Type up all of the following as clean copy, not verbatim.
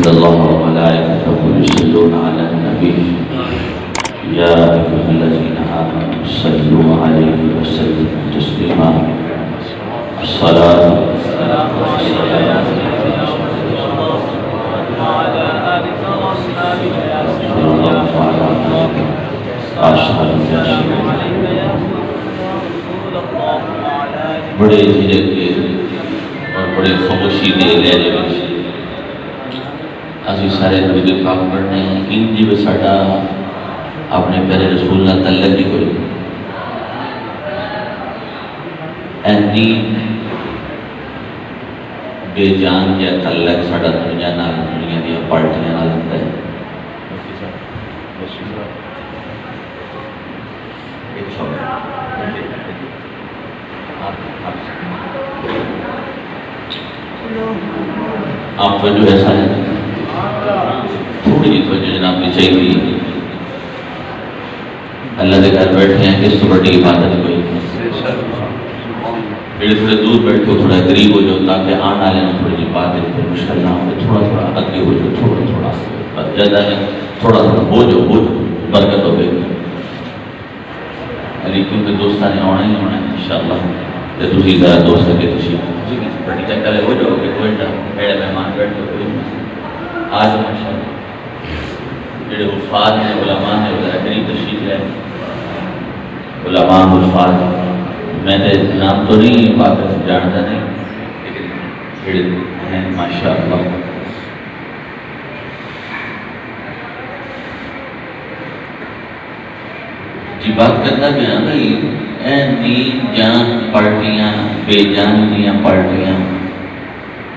إن الله وملائكته يصلون على النبي يا أيها الذين آمنوا صلوا عليه وسلموا تسليما الصلاة والسلام على آلك وأصحابك يا رسول الله أشهد أن لا إله إلا الله بڑے جھجک کے اور بڑے خاموشی دے لہجے میں اسی سارے نبی پاک پڑھنے ہیں ان جی میں ساڈا اپنے پیارے رسول اللہ تعلق بھی کوئی اینی بے جان یا تعلق ساڈا دنیا نال دنیا دی پارٹیاں نال ہوتا ہے آپ کو جو ہے سارے تھوڑی جی توجہ جناب کی چاہیے اللہ کے گھر بیٹھے ہیں کس تو بڑی عبادت کوئی جڑے تھوڑے دور بیٹھے ہو تھوڑا قریب ہو جاؤ تاکہ آنے والے میں تھوڑی جی بات مشکل نہ ہو تھوڑا تھوڑا اگے ہو جاؤ تھوڑا تھوڑا بس زیادہ نہیں تھوڑا تھوڑا ہو جاؤ برکت ہو گئی علی کیونکہ دوستان نے آنا ہی ہونا ہے انشاءاللہ تو تھی ذرا دوست کے تشریف بڑی چکر ہو جاؤ کہ کوئی میرے مہمان بیٹھے کوئی آج ماشاءاللہ جڑے حفاظ ہیں علماء ہیں ذرا قریب تشریف لے علماء حفاظ میں نے نام تو نہیں واقع جانتا نہیں لیکن جڑے ہیں ماشاءاللہ جی بات کرتا بھی ہاں بھائی نیم جان پارٹیاں بے جان دیاں پارٹیاں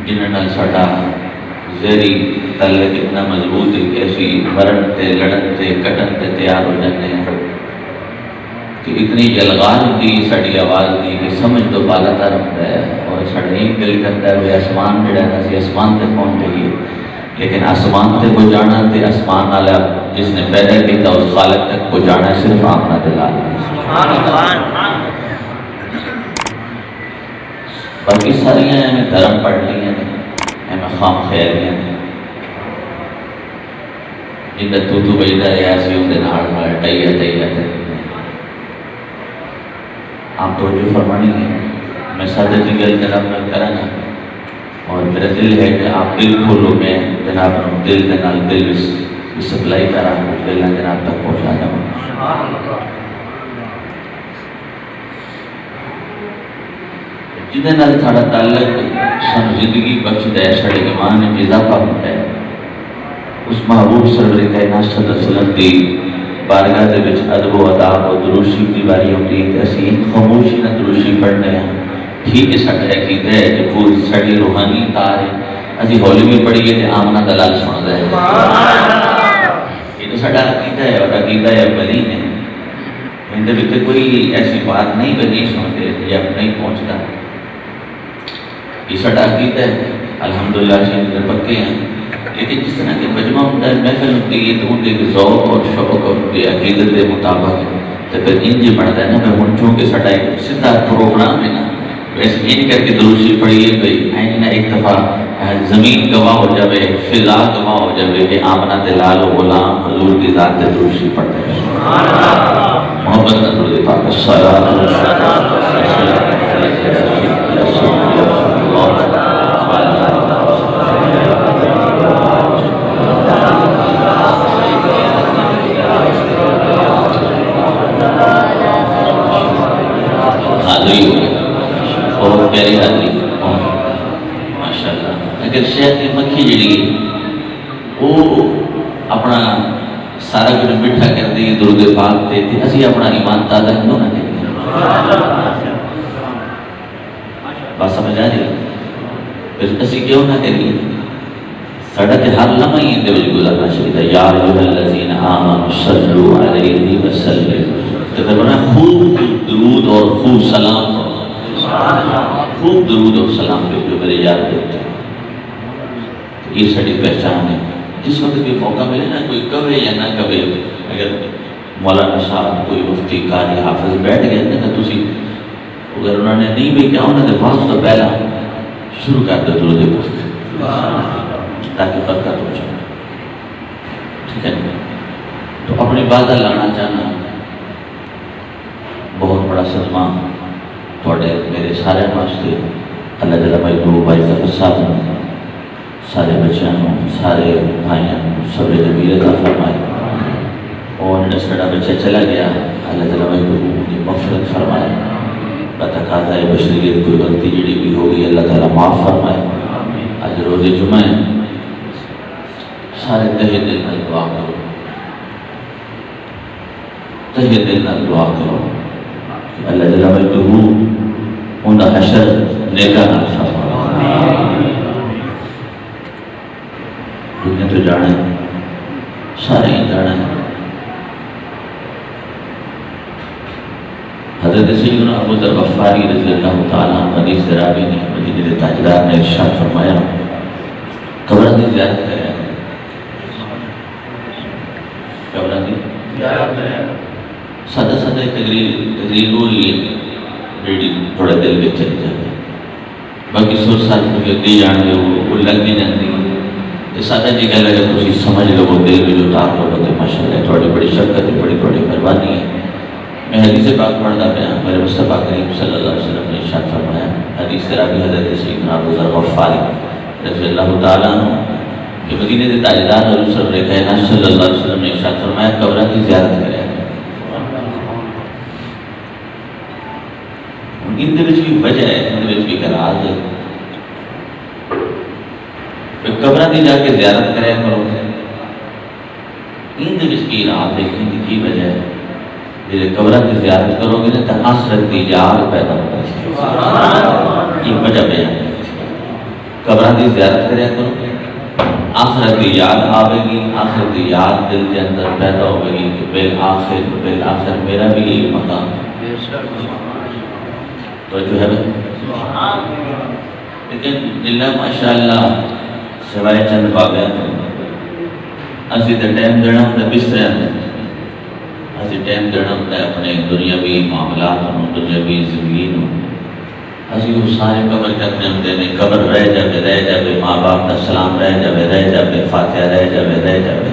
جنہوں نے ساڈا ذہنی تعلق اتنا مضبوط ہے کہ اسی مرن تے لڑن تے کٹن تے تیار ہو جاتے ہیں کہ اتنی جلغان ہوتی ساڈی آواز دی کہ سمجھ تو بالا تر ہوتا ہے اور ساڈا ایک دل کرتا ہے وہ آسمان جڑا ہے اسی آسمان تے پہنچ جائیے لیکن آسمان تے کو جانا تے آسمان والا جس نے پیدا کیا اس خالق تک کو جانا صرف اپنا دلال باقی ساری ہیں دھرم پڑھ لی ہیں میں خام خیریاں ہیں جن تو بیدہ ریاسی ہوں دے ناڑ ٹائیا ٹائیا آپ توجہ فرمانی ہے میں سادہ جنگل جناب میں کرنا اور میرا دل ہے کہ آپ دل کھولو میں جناب دل دنال دل سپلائی کرا دل جناب تک پہنچا جاؤں جنہیں نال تھوڑا تعلق سن زندگی بخش دے ساڑے ایمان میں اضافہ ہوتا ہے اس محبوب سرور کائنات صلی اللہ علیہ وسلم دی بارگاہ دے وچ ادب و اداب و دروشی دی باری ہوتی ہے کہ اسی خاموشی نہ دروشی پڑھنے ہیں ٹھیک ہے ساڈا عقیدہ ہے کہ پوری ساڈی روحانی تار ہے اسی ہولی میں پڑھیے تے آمنہ دلال سندا ہے یہ تو ساڈا عقیدہ ہے اور عقیدہ ہے بنی ہے اندر بھی کوئی ایسی بات نہیں بنی سنتے یا نہیں پہنچتا یہ ساڈا عقیدہ ہے الحمدللہ سے اندر پکے ہیں لیکن جس طرح کے مجمع ہوتا ہے محفل ہوتی ہے تو ان کے ذوق اور شوق اور عقیدت کے مطابق تو پھر انج بنتا ہے نا میں ہوں چونکہ ساڈا ایک سیدھا پروگرام ہے نا ویسے ان کر کے دروشی پڑھیے بھائی این ایک دفعہ زمین گواہ ہو جائے فضا گواہ ہو جائے کہ آمنہ دلال و غلام حضور کی ذات سے دروشی پڑھتے ہیں محبت نہ درود پاک الصلاۃ بہت پیاری حاضری ماشاءاللہ اگر شہد کی مکھی جڑی وہ اپنا سارا کچھ میٹھا کر دی درود پاک تے اسی اپنا ایمان تازہ کیوں نہ کریں بات سمجھ آ رہی پھر اسی کیوں نہ کریے ساڈا تے ہر لمحہ ہی اندے وچ گزارنا چاہیے یا ایھا الذین آمنوا صلوا علیہ وسلم تو فرمایا خوب درود اور خوب سلام خوب درود اور سلام جو میرے یاد رکھتے ہیں یہ ساری پہچان ہے جس وقت بھی موقع ملے نا کوئی کہے یا نہ کہے اگر مولانا صاحب کوئی مفتی قاری حافظ بیٹھ گئے نا تو تسی اگر انہوں نے نہیں بھی کیا انہوں نے بعض تو پہلا شروع کر دو درود پاک تاکہ برکت ہو جائے. ٹھیک ہے. تو اپنی بات لانا چاہنا بہت بڑا صدمہ تھوڑے میرے سارے واسطے. اللہ تعالیٰ بھائی دو بھائی کا صاحب سارے بچوں سارے بھائیوں سب جمیل عطا فرمائے. اور جڑا ساڈا بچہ چلا گیا اللہ تعالیٰ بھائی کو مغفرت فرمائے. بتقاضۂ بشریت کوئی غلطی جڑی بھی ہوگی اللہ تعالیٰ معاف فرمائے. آج روز جمعہ ہے. سارے تہہ دل نال دعا کرو, تہہ دل نال دعا کرو اللہ جل وعلا ان حشر نیکا نال فرمائے. دنیا تو جانا ہے, سارے ہی جانا ہے. حضرت سیدنا ابو ذر غفاری رضی اللہ تعالیٰ عنہ حدیث راوی نے مدینے کے تاجدار نے ارشاد فرمایا قبر کی زیارت کریں, قبر کی زیارت کریں. سادہ سادہ تقریر ہوئی جیڑی تھوڑا دل میں چلی جاتی, باقی سوچ ساتھ مجھے دی جان دے وہ لگ نہیں جاتی. یہ سادہ جی کہہ لگا تھی سمجھ لو دل میں جو تار لوگ ہوتے ماشاء اللہ تھوڑی بڑی شرکت ہے, بڑی بڑی مہربانی ہے. میں حدیث پاک پڑھتا پیا, میرے مصطفیٰ کریم صلی اللہ علیہ وسلم نے ارشاد فرمایا حدیث راوی حضرت سیدنا ابو ذر غفاری رضی اللہ تعالیٰ عنہ کہ مدینے کے تاجدار حضور صلی اللہ علیہ وسلم نے ارشاد فرمایا قبر کی زیارت کریں. ان دے وچ بھی وجہ ہے, ان دے وچ بھی راز ہے. قبر کی جا کے زیارت کریا کرو, ان دے وچ کی راز ہے, ان کی وجہ ہے. جب قبر کی زیارت کرو گے تو آخرت کی یاد پیدا ہوگی. یہ وجہ بیان ہے. قبر کی زیارت کریا کرو, آخرت کی یاد آئے گی, آخرت کی یاد دل کے اندر پیدا ہوگی کہ بالآخر میرا بھی یہی مقام ہے. تو جو ہے لیکن اللہ ماشاءاللہ سوائے چند باغیاں تو اسی تو ٹائم دینا ہوتا ہے بسترے میں, اسی ٹائم دینا ہوتا ہے اپنے دنیاوی معاملات ہوں, دنیاوی زندگی ہوں. اسی وہ سارے قبر کرنے ہوتے ہیں. قبر رہ جاوے ماں باپ کا سلام رہ جاوے فاتحہ رہ جاوے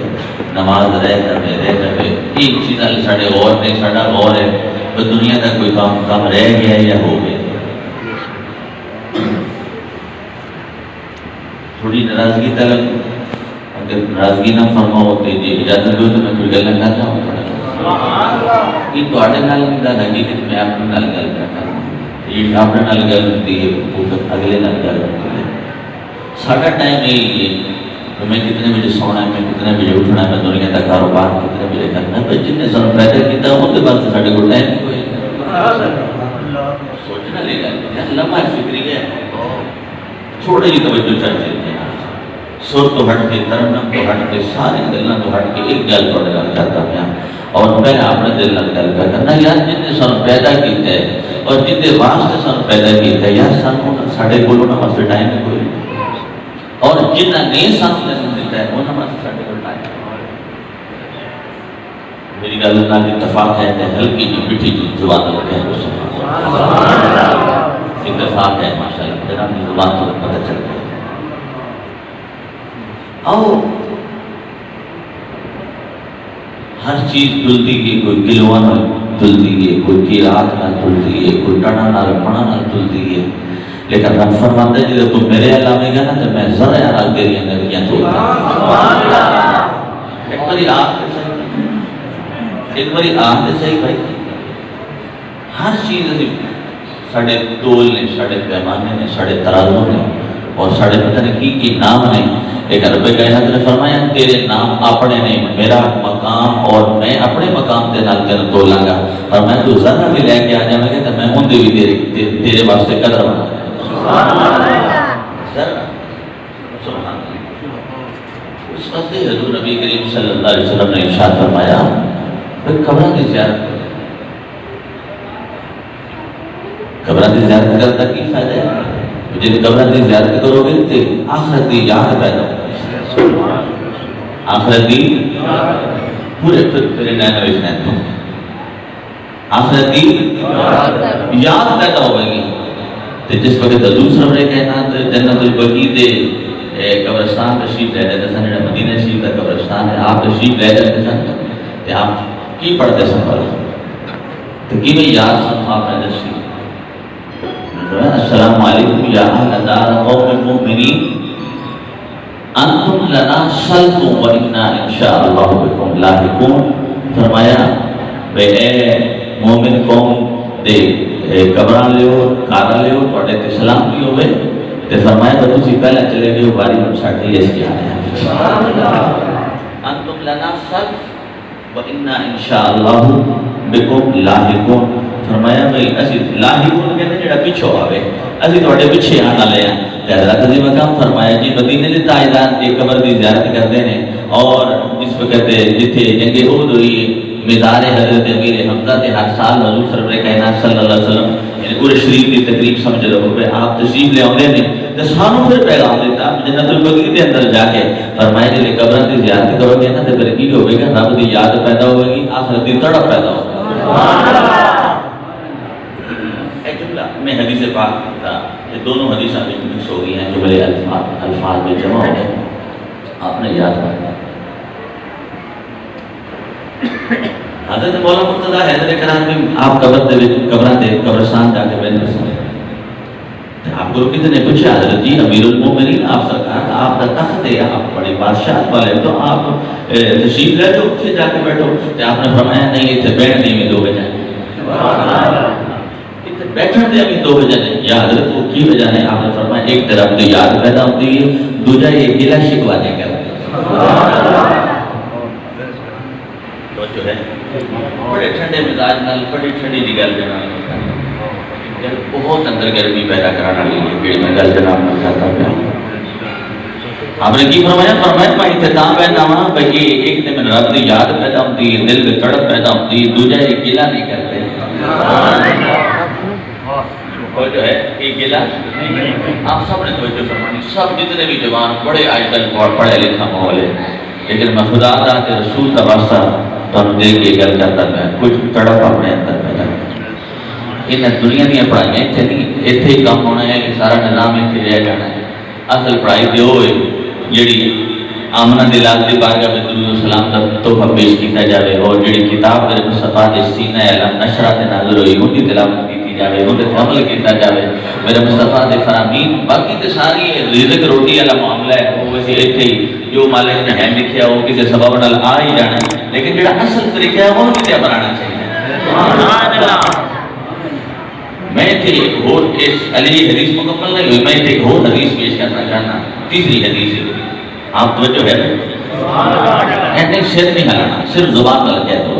نماز رہ جاوے. ایک چیز ساڑے غور نہیں, ساڑا غور ہے تو دنیا کا کوئی کام رہ گیا یا ہو گیا. تھوڑی ناراضگی طلب, اگر ناراضگی نہ فرما ہوتے جی اجازت دو تو میں کوئی گل کر رہا ہوں. یہ تھوڑے نال نہیں گل ہے کہ میں اپنے نال گل کرتا ہوں. یہ اپنے نال گل ہوتی ہے, اگلے نال گل ہوتی ہے. ساڈا ٹائم یہی ہے کہ میں کتنے بجے سونا ہے, میں کتنے بجے اٹھنا ہے, میں دنیا کا کاروبار کتنے بجے کرنا ہے. جن نے سن پیدا کیا وہ بات سارے کو ٹائم نہیں ہوئے. سوچنا لے گا لمحہ فکری ہے, تھوڑی جی توجہ چاہیے. سر تو ہٹ کے, ترنم تو ہٹ کے, ساری گلوں تو ہٹ کے ایک گل تھوڑے نال کرتا پیا. اور میں اپنے دل نال گل کرنا یار جن نے سن پیدا کیتا ہے اور جن کے واسطے سن پیدا کیتا ہے یار سانوں ساڈے کول انہاں واسطے ٹائم نہیں کوئی, اور جنہاں نے سانوں دیتا ہے انہاں واسطے ساڈے کول ٹائم. میری گل نال اتفاق ہے کہ ہلکی جی میٹھی جی زبان لگے ہیں اتفاق ہے ماشاءاللہ. میرا اپنی زبان تو پتہ چل گیا. آؤ ہر چیز دلتی ہے, کوئی گلوان دلتی ہے, کوئی قرات نال دلتی ہے, کوئی ٹنا نال پڑا نال دلتی ہے. لیکن رب فرماتا ہے جب تو میرے علامے گا نا تو میں ذرا نال تیری نبیاں دھوتا. ایک باری آپ کے صحیح, ایک باری آپ کے صحیح بھائی. ہر چیز ساڑھے تول نے, ساڑھے پیمانے نے, ساڑھے ترازوں نے, اور ساڑھے پتہ نہیں کی نام نے. ایک رب کائنات نے فرمایا تیرے نام اپنے نہیں, میرا مقام اور میں اپنے مقام کے نال تیرے تولاں گا. اور میں تو ذرا بھی لے کے آ جاواں گا تو میں ان دی بھی تیرے واسطے قدر بنا دوں. سبحان اللہ. سبحان اللہ. اس واسطے حضور نبی کریم صلی اللہ علیہ وسلم نے ارشاد فرمایا قبر کی زیارت, قبر کی زیارت کرنے کا کی فائدہ ہے؟ جب قبر کی زیارت کرو گے تو آخرت کی یاد پیدا ہوگی. آخرت کی پورے پھر نئے وچ تو آخرت کی یاد پیدا ہوگی. تو جس وقت حضور صلی اللہ علیہ وسلم نے کہنا جنت البقیع دے قبرستان تشریف لے لیتے سن جڑا مدینہ شریف کا قبرستان ہے آپ تشریف لے لیتے سن تے آپ کی پڑھتے سن والا تو کی میں یاد سن آپ نے دسی السلام علیکم یا اہل دار قوم المؤمنین انتم لنا سلف و انا انشاءاللہ بکم لاحقون. فرمایا بے اے مومن قوم دے قبراں لیو کارا لیو تواڈے تے سلام بھی ہوے تے فرمایا تو تسی پہلے چلے گئے باری ہم ساڈی اس کی آئے ہیں سبحان اللہ. انتم لنا سلف و انا انشاءاللہ بکم لاحقون. فرمایا بھئی اسی لاحقون کہتے ہیں جڑا پیچھے آوے اسی تواڈے پیچھے آن والے ہیں. حضرت عظیم مقام فرمایا جی مدینے دے تاجدار ایک قبر دی زیارت کرتے ہیں اور اس وقت جتھے جنگ احد ہوئی مزار حضرت امیر حمزہ تے ہر سال حضور سرور کائنات صلی اللہ علیہ وسلم یعنی پورے شریف کی تقریب سمجھ رہو پہ آپ تشریف لے آتے ہیں تو سانوں پھر پیغام دیتا جنت البقیع کے اندر جا کے فرمایا جی قبر دی زیارت کرو گے نا تو پھر کی ہوگی گا رب دی یاد پیدا ہوگی گی آخرت دی تڑپ پیدا ہوگی. ایک جملہ میں حدیث پاک تھا یہ دونوں حدیثیں بھی مکس ہو گئی ہیں جملے الفاظ میں جمع ہو گئے آپ نے یاد رکھنا. حضرت مولانا مرتضیٰ حیدر کرام میں آپ قبرستان جا کے بیٹھے سن آپ کو کتنے پوچھا حضرت جی امیر المومنین آپ سرکار آپ کا تخت ہے آپ بڑے بادشاہ والے تو آپ تشریف لے جو اتنے جا کے بیٹھو تو آپ نے فرمایا نہیں اتنے بیٹھنے میں 2 بجے بیٹھنے دے ابھی 2 بجے یا حضرت وہ کی وجہ ہے آپ نے فرمایا ایک طرف تو یاد پیدا ہوتی ہے دوسرا یہ گلا شکوا نہیں کرتے جو ہے بڑے ٹھنڈے مزاج نال بڑی ٹھنڈی دی گل جناب بہت اندر گرمی پیدا کرانا لیے کہ میں گل جناب میں چاہتا پیا آپ نے کی فرمایا فرمایا میں اختتام پہنا ہوں بھئی ایک تے میں رب دی یاد پیدا ہوتی ہے دل میں تڑپ پیدا ہوتی ہے دوسرا یہ گلا نہیں کرتے وہ جو ہے یہ گلا آپ سب نے توجہ فرمانی سب جتنے بھی جوان بڑے آج کل پڑھے لکھا ماحول ہے لیکن میں خدا دا تے رسول کا واسطہ تو ہم دیکھ کے گل کرتا ہے کچھ تڑپ اپنے اندر پیدا انہیں دنیا دیا پڑھائیاں اتنے نہیں اتنے ہی کام ہونا ہے کہ سارا نظام اتنے رہ جانا ہے. اصل پڑھائی تو ہوئے جیڑی آمنہ دلال دی بارگاہ میں درود و سلام کا تحفہ پیش کیتا جاوے اور جیڑی کتاب میرے مصطفیٰ دے سینہ اعلان نشرات نازل ہوئی ان کی تلاوت کی جاوے ان تے عمل کیتا جاوے میرے مصطفیٰ دے فرامین باقی تے ساری رزق روٹی والا معاملہ ہے وہ ویسے اتنے ہی جو مالک نے ہے لکھیا وہ کسی سبب نال آ ہی جانا ہے لیکن جڑا اصل طریقہ ہے وہ کتے بنانا چاہیے. سبحان اللہ. میں تھے ایک اور اس علی حدیث مکمل نہیں ہوئی میں تھے ایک اور حدیث پیش کرنا چاہنا تیسری حدیث ہے آپ توجہ ہے نہیں سر نہیں ہلانا صرف زبان کا لگیا تو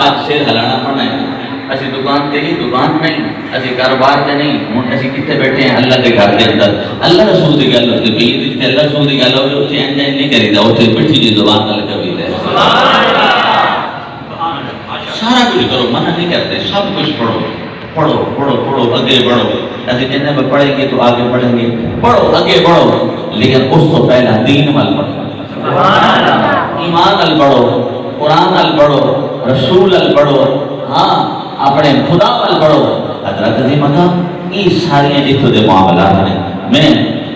آج سر ہلانا پڑنا ہے. اسی دکان تے ہی دکان نہیں اسی کاروبار تے نہیں ہوں اسی کتنے بیٹھے ہیں اللہ کے گھر کے اندر اللہ رسول کی گل ہوتی ہے جتنے اللہ رسول کی گل ہوگی اتنے انجائن نہیں کری دا اتنے بیٹھی جی زبان کا لگا بھی ہے. سارا کچھ کرو منع نہیں کرتے سب کچھ پڑھو پڑھو پڑھو پڑھو اگے بڑھو ایسے جنہیں میں پڑھیں گے تو آگے بڑھیں گے پڑھو اگے بڑھو لیکن اس تو پہلا دین مل پڑھو ایمان ال پڑھو قرآن ال پڑھو رسول ال پڑھو ہاں اپنے خدا ال پڑھو. حضرت عظیم مقام یہ ساری جتوں کے معاملات ہیں میں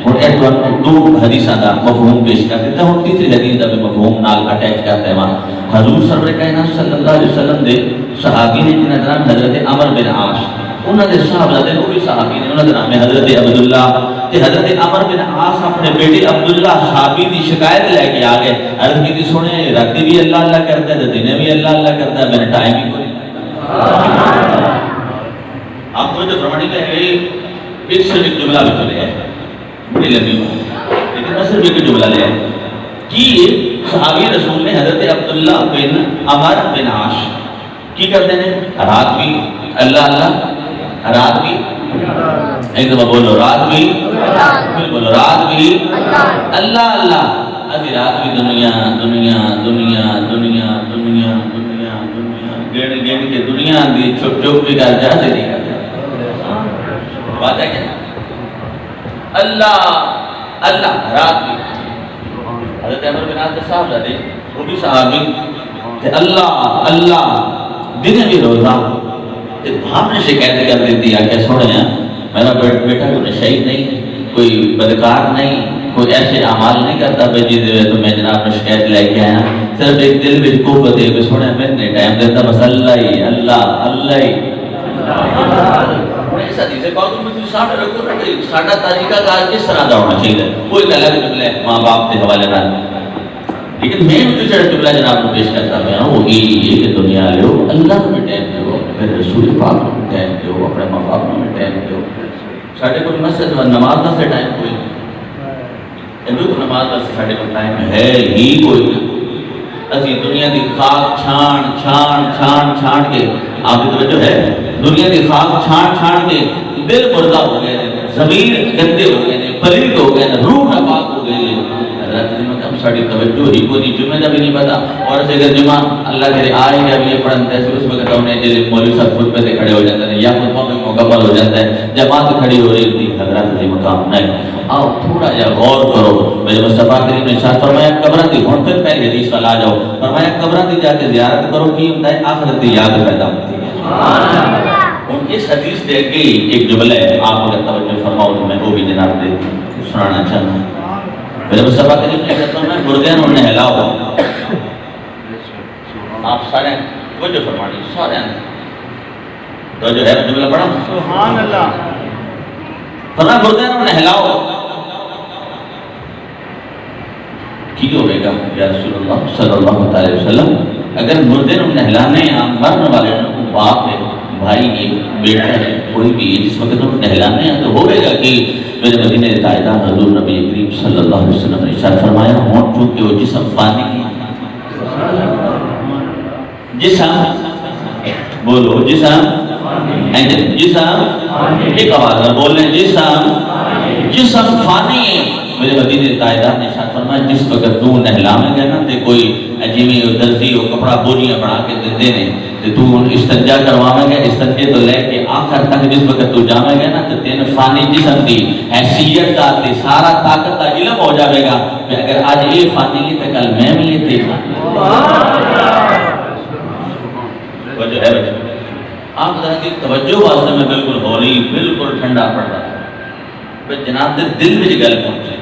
ہوں ایک 2 حدیثاں کا مفہوم پیش کر دیتا ہوں تیسری حدیث کا بھی مفہوم نال اٹیچ کرتے ہیں. حضور سرور کائنات صلی اللہ علیہ وسلم دے صحابی نے جنہاں نام حضرت عمر بن عاص انہاں دے صحابہ وہ بھی صحابی نے انہاں دا نام ہے حضرت عبداللہ تے حضرت عمر بن عاص اپنے بیٹے عبداللہ صحابی دی شکایت لے کے آ گئے عرض کی سنے رات بھی اللہ اللہ کرتا ہے دن بھی اللہ اللہ کرتا ہے میرا ٹائم ہی کوئی آپ تو جو فرمانی ہے اس سے ایک جملہ بھی چلے ہے بڑی لمبی لیکن میں صرف ایک جملہ لے کہ صحابی رسول نے حضرت عبداللہ بن عمر بن عاص کی کرتے ہیں رات بھی اللہ اللہ رات بھی ایک دفعہ بولو رات بھی پھر بولو رات بھی اللہ اللہ ابھی رات بھی دنیا دنیا دنیا دنیا دنیا دنیا دنیا گڑ گڑ کے دنیا دی چھپ چھپ بھی کر جاتے نہیں کرتے بات ہے کیا اللہ اللہ رات بھی حضرت عمر بن عاص صاحب لدے وہ بھی صحابی اللہ اللہ دن بھی روزہ باپ نے شکایت کر دیتی ہے کہ سوڑے ہیں میرا بیٹا تو شہید نہیں کوئی بدکار نہیں، کوئی ایسے اعمال نہیں کرتا بے جی دے تو میں جناب نے شکایت لے کے آیا، صرف ایک دل میں قوت ہے کہ سونے میں نے ٹائم دیتا بس اللہ ہی اللہ اللہ ہی ایسا نہیں سے کہو تم سامنے رکھو نا کہ ساڈا طریقہ کار کس طرح دا ہونا چاہیے، کوئی غلط جملے ماں باپ کے حوالے نہ، لیکن میں جو جملہ جناب کو پیش کرتا پیا وہ یہ کہ دنیا لو اللہ کو بھی ٹائم دو، پھر رسول پاک کو بھی ٹائم دو، اپنے ماں باپ کو بھی ٹائم دو۔ ساڈے کو مسجد میں نماز کا ٹائم کوئی کو نماز کا ساڈے کو ٹائم ہے ہی کوئی نہیں۔ اسی دنیا کی خاک چھان چھان چھان چھان کے، آپ کی توجہ ہے، دنیا کی خاک چھان چھان کے دل مردہ ہو گئے ہیں، ضمیر گندے ہو گئے ہیں، پلید ہو گئے ہیں، روح ناپاک ہو گئی ہے۔ حضرت جمعہ ہم ساڑی توجہ ہی کو نہیں، جمعہ جب نہیں پتا، اور اسے اگر جمعہ اللہ کرے آئے یا بھی یہ پڑھن تیسے اس وقت انہیں جلے مولوی صاحب خود پہ سے کھڑے ہو جاتے ہیں یا خطبہ میں مکمل ہو جاتا ہے، جماعت کھڑی ہو رہی تھی، حضرت جی مقام نہیں۔ آؤ تھوڑا جا غور کرو، میرے مصطفیٰ کریم نے ارشاد فرمایا قبریں دی، ہن پھر پہلی حدیث والا آ جاؤ، فرمایا قبریں دی جا کے زیارت کرو، کی ہوتا ہے آخرت دی یاد پیدا ہوتی ہے۔ ان اس حدیث دے کے ایک جملہ ہے، آپ اگر توجہ فرماؤ تو میں وہ بھی جناب دے سنانا چاہتا ہوں۔ میرے مصطفیٰ کریم نے کہتا ہوں میں مردے انہوں نے ہلاؤ، آپ سارے توجہ فرمانی سارے توجہ ہے، جملہ پڑھا سبحان اللہ، فرمایا مردے انہوں نے ہلاؤ، کی ہوئے گا یا رسول اللہ صلی اللہ علیہ وسلم، اگر مردے انہوں نے ہلانے یا مرن والے کو باپ ہے، بھائی ہے، بیٹا ہے، کوئی بھی ہے، جس وقت انہوں نے ہلانے ہیں تو ہوئے گا کہ میرے مدینہ تائیدہ حضور نبی کریم صلی اللہ علیہ وسلم نے ارشاد فرمایا ہوں چونکہ وہ جسم فانی ہے، جسم بولو جسم جسم ایک آواز میں بول رہے جسم فانی ہے۔ میرے مدینہ تائیدہ نے ارشاد فرمایا جس وقت تو نہلامیں گے نا تے کوئی عجیبی درزی ہو کپڑا بوریاں بنا کے دیندے نے تے تو استنجا کرواویں گے، استنجے تو لے کے آخر تک جس وقت تو جاویں گے نا تے تین فانی جسم دی حیثیت دا تے سارا طاقت دا علم ہو جاوے گا کہ اگر آج یہ فانی ہے تے کل میں بھی یہ تے وجہ ہے بچے آپ ذرا کی توجہ واسطے میں بالکل ہولی بالکل ٹھنڈا پڑ رہا ہے جناب دل میں گل پہنچے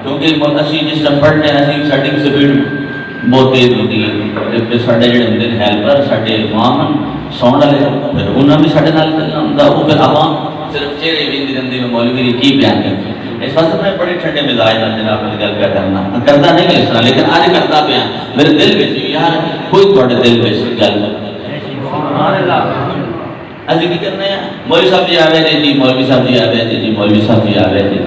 کیونکہ اسی جس ٹائم پڑھنے ہیں ساڈی سپیڈ بہت تیز ہوتی ہے تے ساڈے جڑے ہوندے نے ہیلپر ساڈے امام سون والے پھر انہاں بھی ساڈے نال چلنا ہوندا او پھر عوام صرف چہرے ویندی رہندی میں مولوی نے کی بیان کیتا اس واسطے میں بڑے ٹھنڈے مزاج نال جناب نے گل پہ کرنا کرتا نہیں اس طرح لیکن آج کرتا پیا میرے دل وچ یار کوئی تواڈے دل وچ گل سبحان اللہ اج کی کرنے ہیں مولوی صاحب جی آوے جی مولوی صاحب جی آوے جی مولوی صاحب جی آوے جی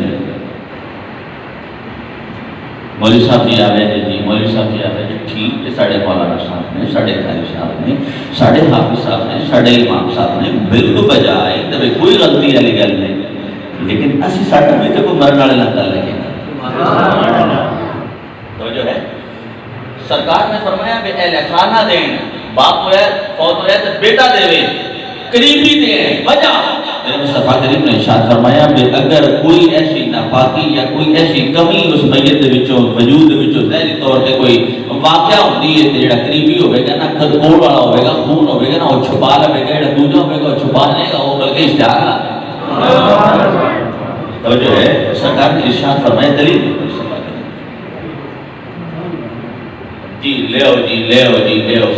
مولوی صاحب جی آوے جی مولوی صاحب جی آوے جی ٹھیک ہے ساڑھے مولانا صاحب نے ساڑھے قاری صاحب نے ساڑھے حافظ صاحب نے ساڑھے امام صاحب نے بالکل بجائے تبھی کوئی غلطی والی گل نہیں لیکن اسی ساڑھے میں تو کوئی مرن والے نہ لگے تو جو ہے سرکار نے فرمایا کہ اہل خانہ دین باپ ہوئے فوت ہوئے تو بیٹا دے قریبی دے وجہ میرے مصطفیٰ کریم نے ارشاد فرمایا کہ اگر کوئی ایسی ناپاکی یا کوئی ایسی کمی اس میت دے وچوں وجود دے وچوں ظاہری طور تے کوئی واقعہ ہوندی ہے تے جڑا قریبی ہوے گا نا کھد کوڑ والا ہوے گا خون ہوے گا نا وہ چھپا لے گا جڑا دوجا ہوے گا وہ چھپا لے گا وہ بلکہ اشتہار لا توجہ ہے سرکار نے ارشاد فرمایا دلیل جی لے آؤ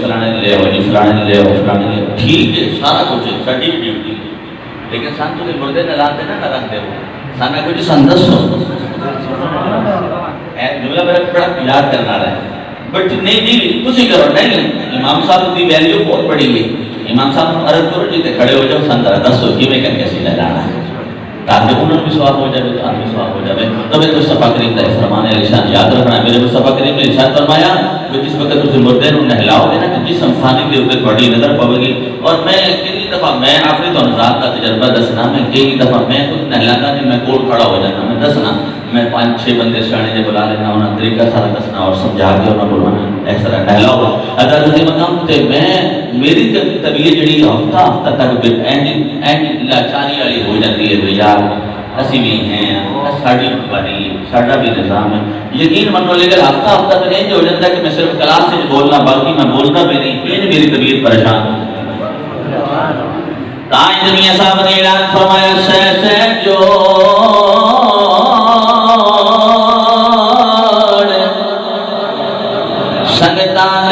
فلانے لے آؤ جی فلانے لے آؤ فلانے لے آؤ ٹھیک ہے سارا کچھ ہے ساڈی بھی ڈیوٹی ہے لیکن سان تو مردے نہ لاتے نہ رکھ دے سانا کچھ سن دسو جملہ میرا بڑا یاد کرنا رہا ہے بٹ نہیں جی تسی کرو نہیں امام صاحب کی ویلیو بہت بڑی ہے امام صاحب عرض کرو جی تے کھڑے ہو جاؤ سن ذرا دسو کیویں کر کے سی لگانا ہے تاکہ انہوں نے بھی ثواب ہو جائے تو آپ بھی ثواب ہو جائے تو میرے مصطفیٰ کریم کا فرمان ارشاد یاد رکھنا ہے میرے مصطفیٰ کریم نے ارشاد فرمایا کہ جس وقت تسی مردے نوں نہلاؤ گے نا کہ جسم فانی دے اوپر بڑی نظر پاوے گی اور میں کئی دفعہ میں اپنی تو ذات کا تجربہ دسنا میں کئی دفعہ میں خود نہلاتا نہیں میں کول کھڑا ہو جاتا میں دسنا میں 5-6 بندے سیانے نے بلا لینا انہاں طریقہ سارا دسنا اور سمجھا کے انہاں بولوانا اس طرح نہلاؤ حضرت کے مقام تے میں میری طبیعت جڑی ہفتہ تک اینڈ لاچاری والی ہو جاتی ہے تو یار اسی بھی ہیں ساڑی باری ساڑا بھی نظام ہے یقین منو لیکن ہفتہ تو انج ہو جاتا ہے کہ میں صرف کلاس سے بولنا باقی میں بولنا بھی نہیں انج میری طبیعت پریشان تاج میاں صاحب نے اعلان فرمایا سہ جو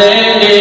دے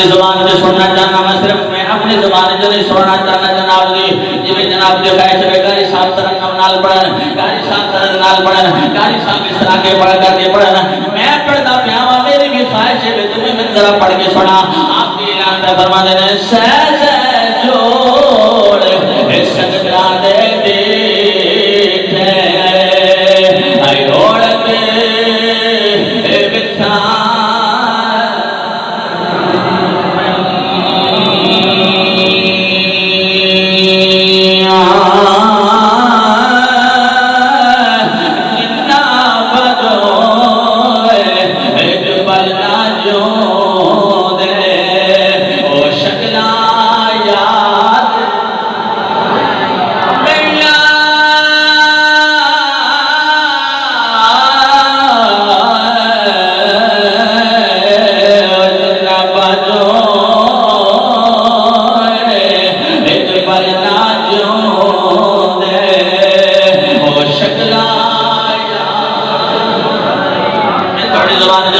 زبان سے سننا چاہنا میں صرف میں اپنی زبان سے نہیں سننا چاہنا جناب جی جی میں جناب جی خواہش ہے گاری صاحب سرنگم نال پڑھن گاری صاحب سرنگ نال پڑھن گاری صاحب اس طرح کے پڑھ کر کے پڑھن میں پڑھتا پیاما میری بھی خواہش ہے تمہیں میں ذرا پڑھ کے سنا آپ کی اعلان پہ فرما دینے سہ جوڑ سجدہ دے دیکھے آئی اوڑ کے بچھا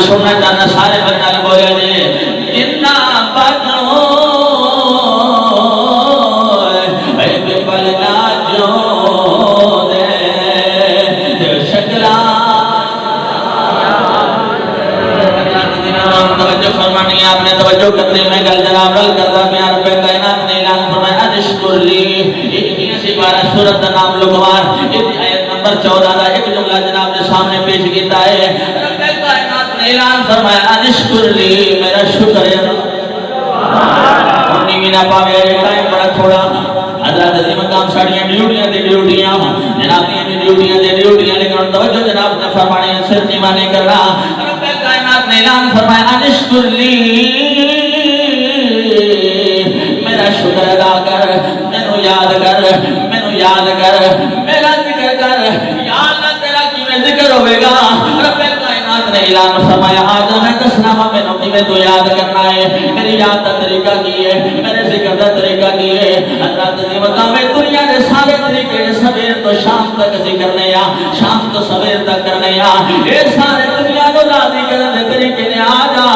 سننا چاہنا سارے بنال بولے جی جنہ بجو ایک بلنا جو دے شکلا توجہ فرمانی آپ نے توجہ کرتے میں گل جناب رل کرتا میں رب کائنات نے اعلان فرمایا اشکر لی اتنی سی بارہ سورت نام لقمان اتنی آیت نمبر 14 دا ایک جملہ جناب نے سامنے پیش کیتا ہے رب کائنات نے اعلان فرمایا اشکر لی میرا شکر ہے انہی مینا پاوے ٹائم بڑا تھوڑا حضرات عظیم مقام ساڑیاں ڈیوٹیاں جناب دے ڈیوٹیاں لیکن توجہ جناب نے فرمانے سے نہیں کر رہا رب کائنات نے اعلان فرمایا اشکر لی میرا شکر ادا کر مینوں یاد کر میرا ذکر کر یا اللہ تیرا کیویں ذکر ہوے گا رب کائنات نے اعلان فرمایا آج میں دسنا وا مینوں کیویں تو یاد کرنا ہے میری یاد دا طریقہ کی ہے میرے ذکر دا طریقہ کی ہے حضرات عظیم مقام دنیا دے سارے طریقے سویر تو شام تک ذکر نے یا شام تو سویر تک کرنے یا اے سارے دنیا نو راضی کرن دے طریقے نے آ جا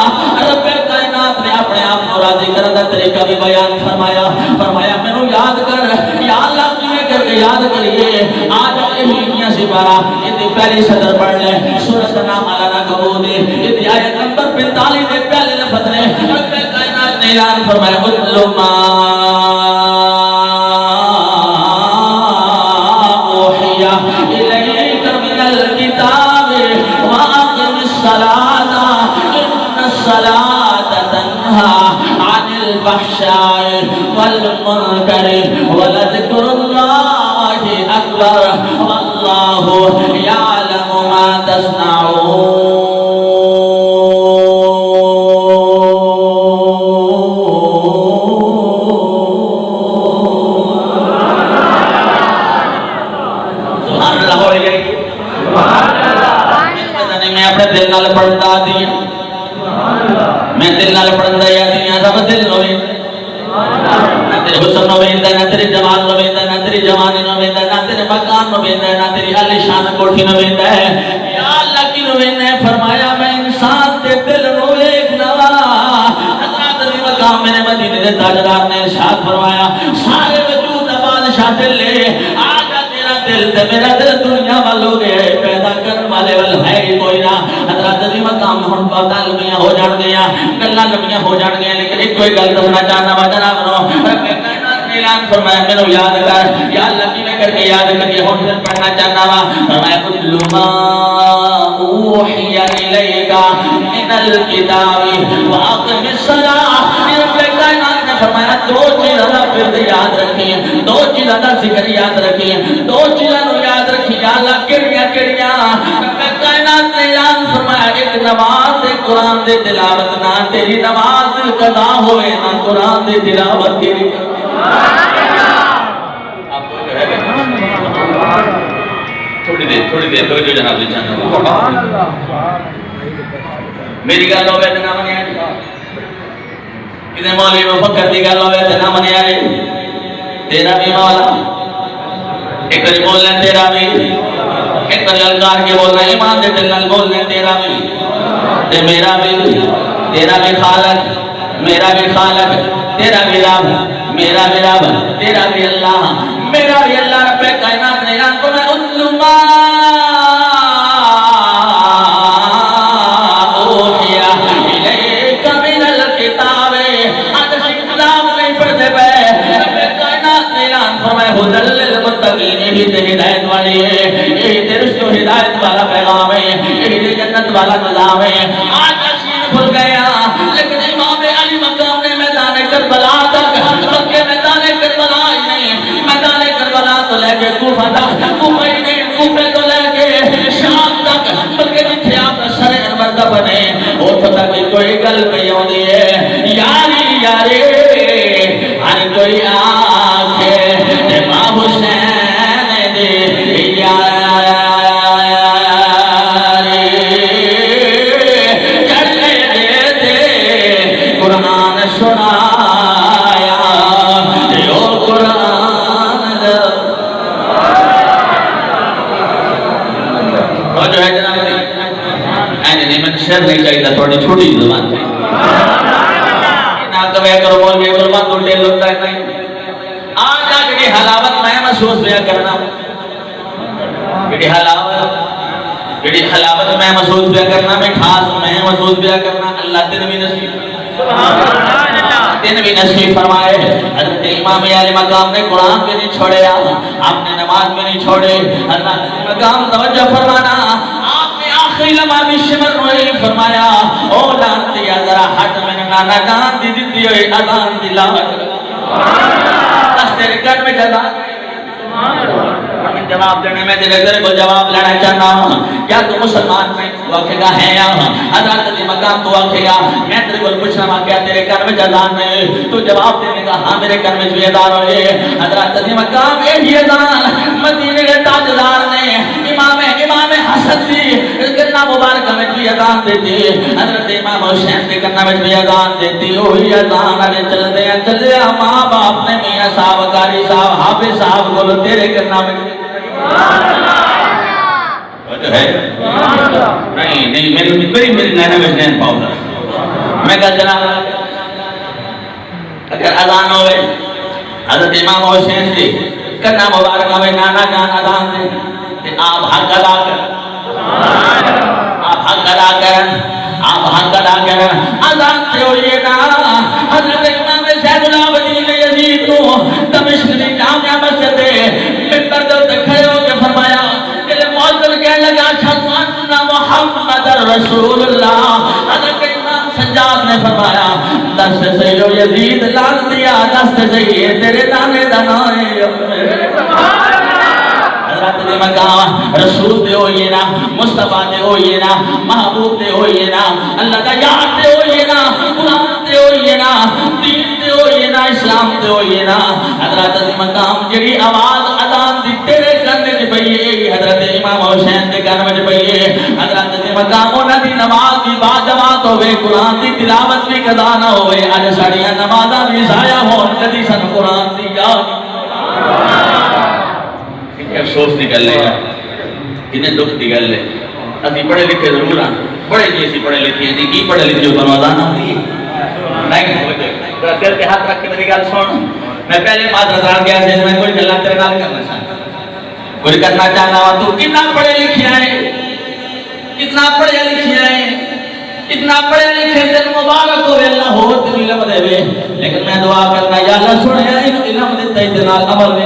رب کائنات نے اپنے آپ کو راضی کرن دا طریقہ بھی بیان فرمایا مینوں یاد کر یا اللہ کیویں کر کے یاد کریے آج یہی سی بارہ اتنی پہلی صدر پڑھ لے سورت نام علانا قبول اتنی آیت نمبر 45 دے پہلے لفظ نے رب کائنات نے اعلان فرمایا اتل ما اوحی الیک من الکتاب واقم الصلاۃ ان الصلاۃ تنہی عن الفحشاء والمنکر ولذکر اللہ اکبر واللہ یعلم ما تصنعون سبحان اللہ ہو گئی میں اپنے دل نال پڑھتا دیا میں دل نال پڑھتا یا دیا سب دل ہوئے نہ تیرے حسن نو ویندا نہ تیرے جمال نو ویندا نہ تیری جوانی نو ویندا نہ تیرے مکان نو ویندا نہ تیری عالی شان کوٹھی نو ویندا ہے یا اللہ کی نو ویندا ہے فرمایا میں انسان دے دل نو ویکھنا وا حضرات علی مقام میرے مدینے دے تاجدار نے ارشاد فرمایا سارے وجود دا بادشاہ دل لے آجا تیرا دل تے میرا دل دنیا والو گئے پیدا کرن والے ول ہے کوئی نہ حضرات علی مقام ہن باتاں لمیاں ہو جان گیاں گلاں لمیاں ہو جان گیاں لیکن ایک کوئی گل دسنا چاہنا وا جناب نو رب کائنات نے اعلان فرمایا میں یاد کر یا اللہ کی میں کر کے یاد کر کے ہوں پھر پڑھنا چاہنا وا فرمایا کل ما اوحی الیک من الکتاب واقم الصلاۃ رب کائنات نے فرمایا دو چیزاں پھر یاد رکھیں دو چیزاں دا ذکر یاد رکھیں دو چیزاں نو یاد رکھیں یا اللہ کیڑیاں کیڑیاں رب کائنات نے اعلان فرمایا ایک نماز تے قرآن دے تلاوت نہ تیری نماز قضا ہوئے نہ قرآن دے تلاوت تیری تھوڑی دیر تو جو جناب جی چاہنا میری گل ہوئے تو نہ منیا کسی مولوی مفکر دی گل ہوئے تو نہ منیا تیرا بھی مولا ایک بار بول لیں تیرا بھی ایک بار للکار کے بول رہے ایمان دے دل بول لیں تیرا بھی تے میرا بھی تیرا بھی خالق میرا بھی خالق تیرا بھی رب میرا بھی رب تیرا بھی اللہ میرا بھی اللہ رب کائنات نے اعلان کو میں اتلو ما اوحی الیک من الکتاب آج کتاب نہیں پڑھتے پہ رب کائنات نے اعلان فرمائے ھدی للمتقین یہی تے ہدایت والی ہے یہی تے رشد و ہدایت والا پیغام ہے یہی تے جنت والا نظام ہے آج اشین بھول گیا لیکن امام علی مقام نے میدان کربلا تک مکے میدان کربلا ہی نہیں میدان کربلا تو لے کے کوفہ تک کوفہ ہی نہیں کوفے تو لے کے شام تک بلکہ جتھے آپ سر انور دفنے اوتھے تک کوئی گل پئی ہوندی ہے یاری یاری ہر کوئی آکھے امام حسین دے یاری شر نہیں چاہیے تھوڑی چھوٹی زبان چاہیے نہ کبھی کرو بول گئے زبان تو ڈیل ہوتا ہے نہیں آج آج حلاوت میں محسوس بیا کرنا حلاوت میں محسوس بیا کرنا میں خاص میں محسوس بیا کرنا اللہ دن بھی نصیب دن بھی نصیب فرمائے حضرت امام علی مقام نے قرآن بھی نہیں چھوڑے آپ نے نماز بھی نہیں چھوڑے اللہ مقام توجہ فرمانا آخری لمحہ بھی شمر روئی فرمایا او لانتی ذرا ہٹ میں نانا جان دی دیتی ہوئی اذان دلاوت بس تیرے گھر میں جواب دینے میں تیرے گھر کو جواب لینا چاہنا ہوں کیا تو مسلمان میں تو آکھے گا ہے یا حضرت علی مقام تو آکھے گا میں تیرے کو پوچھنا ہوں کیا تیرے گھر میں اذان نہیں تو جواب دینے گا ہاں میرے گھر میں جو اذان ہوئے حضرت علی مقام یہی اذان مدینے کے تاجدار نے امام حسن سی کرنا مبارکہ میں بھی اذان دیتی حضرت امام حسین دے کرنا میں بھی اذان دیتی وہی اذان آگے چل دے ماں باپ نے میاں صاحب قاری صاحب حافظ صاحب کو تیرے کرنا میں نہیں میری نینا میں ذہن پاؤں میں کہا جناب اگر اذان ہوئے حضرت امام حسین سے کرنا مبارکہ میں نانا جان اذان دے آپ حق ادا کریں آپ حق ادا کریں آپ حق ادا کریں اذان سے ہوئیے نا حضرت امام شیخ العابدین یزید کو دمشق کی جامعہ مسجد ممبر دے کھڑے ہو کے فرمایا دل معذر کہنے لگا اشہد ان محمد رسول اللہ حضرت امام سجاد نے فرمایا دست سے جو یزید لان دیا دست سے یہ تیرے نانے دنائے حضرت دے مقام رسول دے ہوئیے نا مصطفیٰ دے ہوئیے نا محبوب دے ہوئیے نا اللہ کا یاد دے ہوئیے نا قرآن دے ہوئیے نا دین دے ہوئیے نا اسلام دے ہوئیے نا حضرت دے مقام جڑی آواز اذان دی تیرے کرنے دی پئیے حضرت امام حسین دے کرنے دی پئیے حضرت دے مقام انہاں دی نماز دی با جماعت ہوئے قرآن دی تلاوت بھی قضا نہ ہوئے اج ساڈیاں نمازاں بھی ضائع ہون کدی سن قرآن دی یاد افسوس دی گل ہے انہیں دکھ دی گل ہے اسی پڑھے لکھے ضرور ہیں پڑھے جی اسی پڑھے لکھے ہیں کی پڑھے لکھے ہوتا نوازان ہوئی نہیں دل کے ہاتھ رکھ کے میری گل سن میں پہلے معذرت ران گیا سے میں کوئی گلا تیرے نال کرنا چاہتا کوئی کرنا چاہنا ہوا تو کتنا پڑھے لکھے ہیں کتنا پڑھے لکھے ہیں اتنا پڑھے لکھے دل مبارک ہوئے اللہ ہو تبھی لب دے لیکن میں دعا کرنا یا اللہ سنے علم دیتا اتنا عمل میں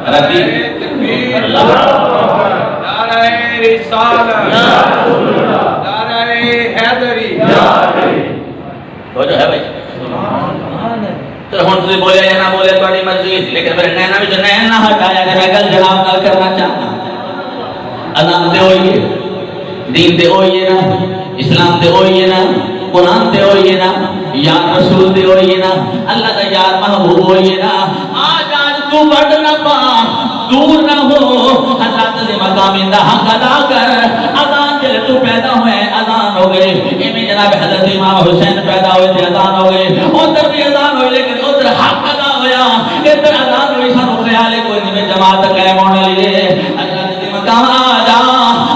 ربی نعرہ رسالہ نعرہ حیدری وہ جو ہے بھائی تو ہن سے بولے یا نہ بولے تھوڑی مرضی لیکن پھر نینا بھی جو نین نہ ہٹایا کہ میں کل جناب نال کرنا چاہتا اذان تے ہوئیے دین تے ہوئیے نا اسلام تے ہوئیے نا قرآن تے ہوئیے نا یار رسول تے ہوئیے نا اللہ کا یار محبوب ہوئیے نا آج تو بڑھ نہ پا دور نہ ہو حضرت سے مقام دا حق ادا کر اذان جل تو پیدا ہوئے اذان ہو گئے امی جناب حضرت امام حسین پیدا ہوئے تھے اذان ہو گئے ادھر بھی اذان ہوئے لیکن ادھر حق ادا ہویا ادھر اذان ہوئی سانو خیال ہے کوئی نہیں جماعت قائم ہونے لیے حضرت سے مقام آ جا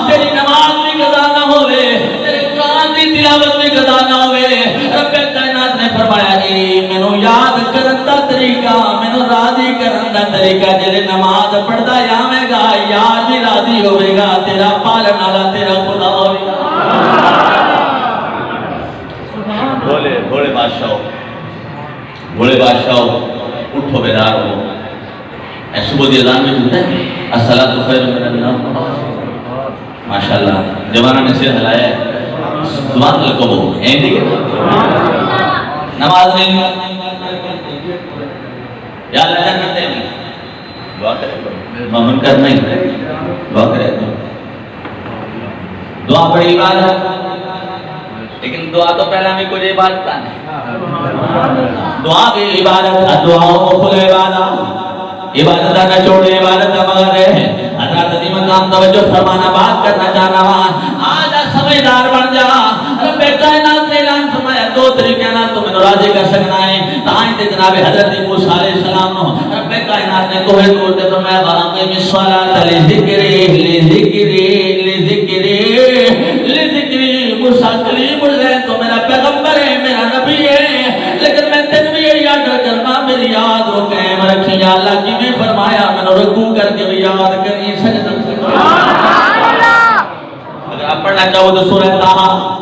تیری نماز بھی قضا نہ ہوئے تیرے قرآن کی تلاوت بھی قضا نہ ہوئے رب کائنات نے فرمایا مینوں یاد کرن دا طریقہ مینوں راضی کرن دا طریقہ جلے نماز پڑھدا جاویں گا یار بھی راضی ہوے گا تیرا پالن والا تیرا خدا ہوے گا بولے بولے بادشاہ اٹھو بیدار ہو اے صبح دی اذان میں ہوتا ہے الصلاۃ خیر من النوم ماشاءاللہ جوانوں نے سر ہلایا ہے دعا لکو اے نہیں نماز نہیں یا اللہ جنت ہے دعا کرے مومن کرنا ہی دعا کرے دعا بڑی عبادت لیکن دعا تو پہلا میں کوئی عبادت نہیں دعا کی عبادت دعا کل عبادت عبادت نہ چھوڑے عبادت مگر ہے حضرت دی مقام توجہ فرمانا بات کرنا چاہنا وا آج سمجھدار بن جا رب کائنات نے اعلان فرمایا دو طریقے نال تو میں راضی کر سکنا ہے تائیں تے جناب حضرت موسی علیہ السلام نو رب کائنات نے کوہ طور تے فرمایا باقیم الصلاۃ لذکری موسی کلیم اللہ تو میرا پیغمبر ہے میرا نبی ہے لیکن میں تینوں بھی یاد کرنا میری یاد رو قائم رکھی یا اللہ کی میں فرمایا میں رکوع کر کے یاد کری سجدہ اگر آپ پڑھنا چاہو تو سورہ طٰہٰ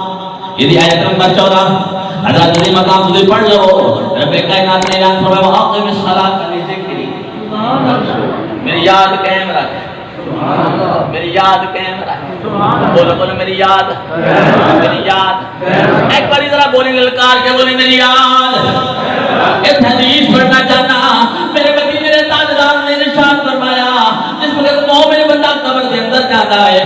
یہ آیت نمبر 14 حضرت علی مقام سے پڑھ لو رب کائنات نے اعلان فرمایا واقم الصلاۃ لذکری میری یاد قائم رکھ میری یاد قائم رکھ بولو بولو میری یاد ایک باری ذرا بولیں للکار کے بولیں میری یاد ایک حدیث پڑھنا چاہنا میرے بچی میرے تاجدار نے نشان فرمایا جس وقت مومن بندہ قبر کے اندر جاتا ہے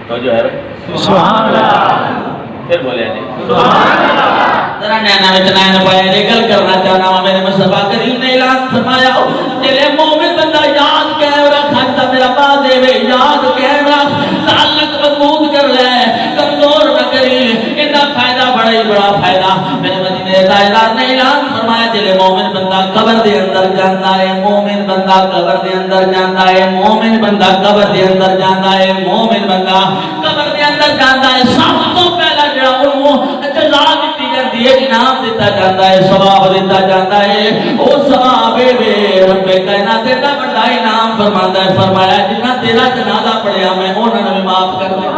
تو جو ہے سبحان اللہ پھر بولے سبحان اللہ ذرا نینا میں چنائن پایا گل کرنا چاہنا ہوں میرے مصطفیٰ کریم نے اعلان فرمایا جلے مومن بندہ یاد کہہ رکھ حجدہ میرا بات دے وے یاد کہہ رکھ تعلق مضبوط کر لے کمزور نہ کری انہا فائدہ بڑا ہی بڑا فائدہ میرے مدینے تاجدار نے اعلان فرمایا جلے مومن بندہ قبر دے اندر جانتا ہے مومن بندہ قبر دے اندر جانتا ہے مومن بندہ قبر دے اندر جانتا ہے مومن بندہ قبر دے اندر جانتا ہے سب تو پہلا جڑا انہوں جزا دیتی جاتی ہے انعام دیتا جاتا ہے ثواب دیتا جاتا ہے او ثواب بے رب کائنات اتنا بڑا انعام فرماتا ہے فرمایا جنہ تیرا جنازہ پڑھیا میں انہوں نے معاف کر دیا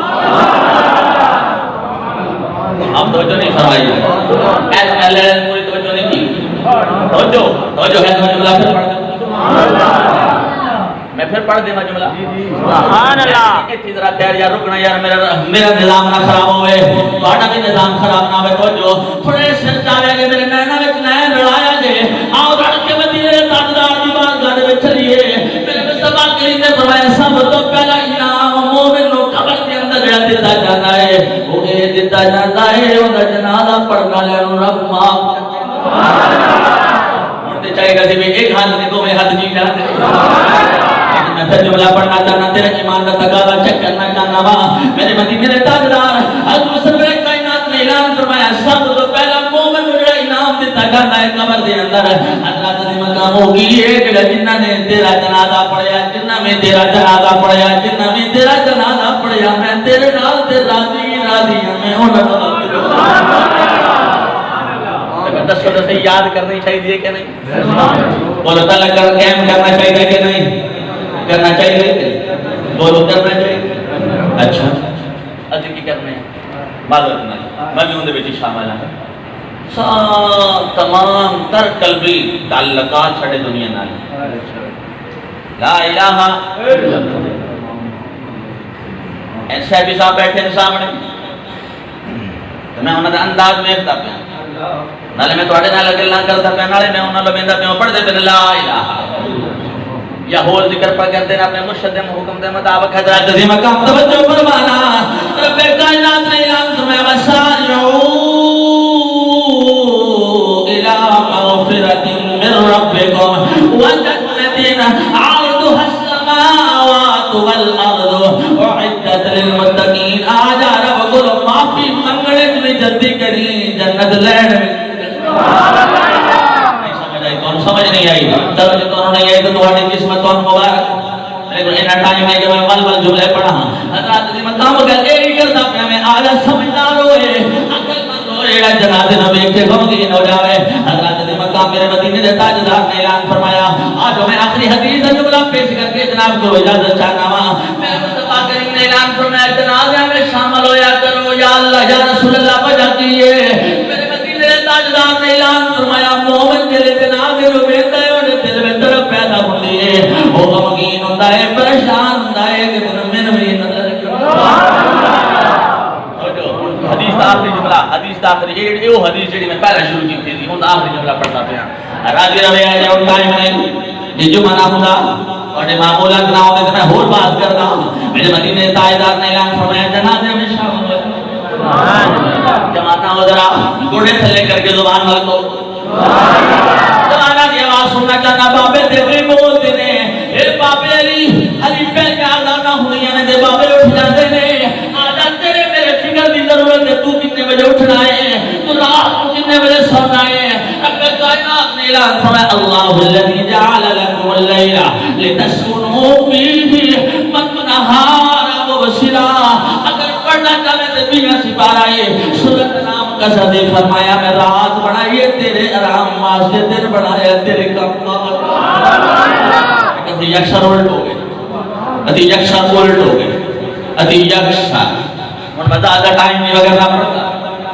آپ توجہ نہیں فرمائی ایسا پہلے پوری توجہ نہیں کی توجہ ہے تو جملہ پھر پڑھ دیں میں پھر پڑھ دیں جملہ سبحان اللہ ایک چیز رہا تیار یار رکنا یار میرا نظام نہ خراب ہوئے باڑا بھی نظام خراب نہ ہوئے توجہ تھوڑے سر چاہے کہ میرے نینا میں نین لڑایا جے آؤ رڑ کے مدینے تاجدار دی بات گاڑے میں چلیے میرے مصطفیٰ کریم نے فرمایا سب تو پہلا انعام مومن نو قبر کے اندر جڑا دیتا جاتا ہے وہ یہ دیتا جاتا ہے وہ جنازہ پڑھنا لے رب معاف کرتے چاہے گا کہ ایک ہاتھ نے دو میں ہاتھ نہیں جاتے میں پھر جملہ پڑھنا چاہنا تیرے ایمان کا تقاضا چیک کرنا چاہنا وا میرے مدینے میرے تاجدار حضرت سرور کائنات نے اعلان فرمایا سب تو پہلا مومن کو جو انعام دیتا جاتا ہے قبر دے اندر حضرت دی مقام ہوگی یہ کہ جنہ نے تیرا جنازہ پڑھیا جنہ میں تیرا جنازہ پڑھیا جنہ میں تیرا جنازہ پڑھیا میں تیرے نال تے راضی میں انہاں دا دسو دسے یاد کرنی چاہیے کہ نہیں بولو تعالیٰ کر قائم کرنا چاہیے کہ نہیں کرنا چاہیے بولو کرنا چاہیے اچھا اچھا کی کرنے ہیں معذرت نہیں میں بھی اندر بیٹی شامل ہوں تمام تر قلبی تعلقات ساڑھے دنیا نال لا الہ الا اللہ ایسے بھی صاحب بیٹھے ہیں سامنے تو میں انہوں نے انداز میں اکتا پیا نالے میں توڑے نالے گلنا کرتا پیا نالے میں انہوں نے بیندہ پیا پڑھ دے پیا لا الہ یا ہول ذکر پا کر دینا اپنے مرشد حکم دے مطابق حضرات عظیم مقام توجہ فرمانا رب کائنات نے اعلان فرمایا وسارعوا الى مغفرة من ربكم وجنة عرضها السماوات والارض اعدت للمتقین آجا رب کو معافی منگنے میں جلدی کری جنت لین سمجھ نہیں آئی توجہ تو نہیں آئی تو تمہاری قسمت تو مبارک لیکن اینا ٹائم ہے کہ میں ول جملے پڑھا حضرات عظیم مقام کا ایک کرتا پیا میں آجا سمجھدار ہوئے عقل مند ہوئے جنازے نبی کے غمگین ہو جاوے حضرات عظیم مقام میرے مدینے دے تاجدار نے اعلان فرمایا آج میں آخری حدیث جملہ پیش کر کے جناب کو اجازت چاہتا ہوں میرے مصطفیٰ کریم نے اعلان فرمایا جنازے میں شامل ہویا کرو یا اللہ یا رسول اللہ وجہ کیے میرے مدینے دے تاجدار نے اعلان فرمایا مومن جلے جنازے رو بیندہ ہے انہیں دل میں طرف پیدا ہوتی ہے وہ غمگین ہوتا ہے پریشان ہوتا ہے کہ من بھی نظر حدیث آخری جملہ حدیث آخری یہ حدیث جڑی میں پہلے شروع کی تھی ہوں آخری جملہ پڑھتا پیا راضی روے آئے جاؤ ٹائم نہیں یہ جو منا ہوتا اور معمولات نہ ہوتے تو میں اور بات کرتا ہوں میرے مدینے تاجدار نے اعلان فرمایا جنازے میں شامل ہو جماعتاں ہو ذرا گوڑے تھلے کر کے زبان وال کو زمانہ کی آواز سننا چاہنا بابے دیکھے بولتے نے اے بابے علی علی پہ پیادہ نہ ہوئی ہیں دے بابے اٹھ جاتے نے آجا تیرے میرے فکر دی ضرورت ہے تو کتنے بجے اٹھنا ہے تو رات کو کتنے بجے سونا ہے رب کائنات نے اعلان فرمایا اللہ الذی جعل لکم اللیل لتسکنوا فیہ والنہار مبصرا اگر پڑھنا چاہے تو بینا سپارہ ہے سورۃ نام کا صدی فرمایا میں رات بڑھائیے تیرے آرام واسطے دن بڑھایا تیرے کام کسی یکشر الٹ ہو گئے ادھی یکشر الٹ ہو گئے ادھی یکشر اور بتا آدھا ٹائم نہیں وغیرہ پڑھتا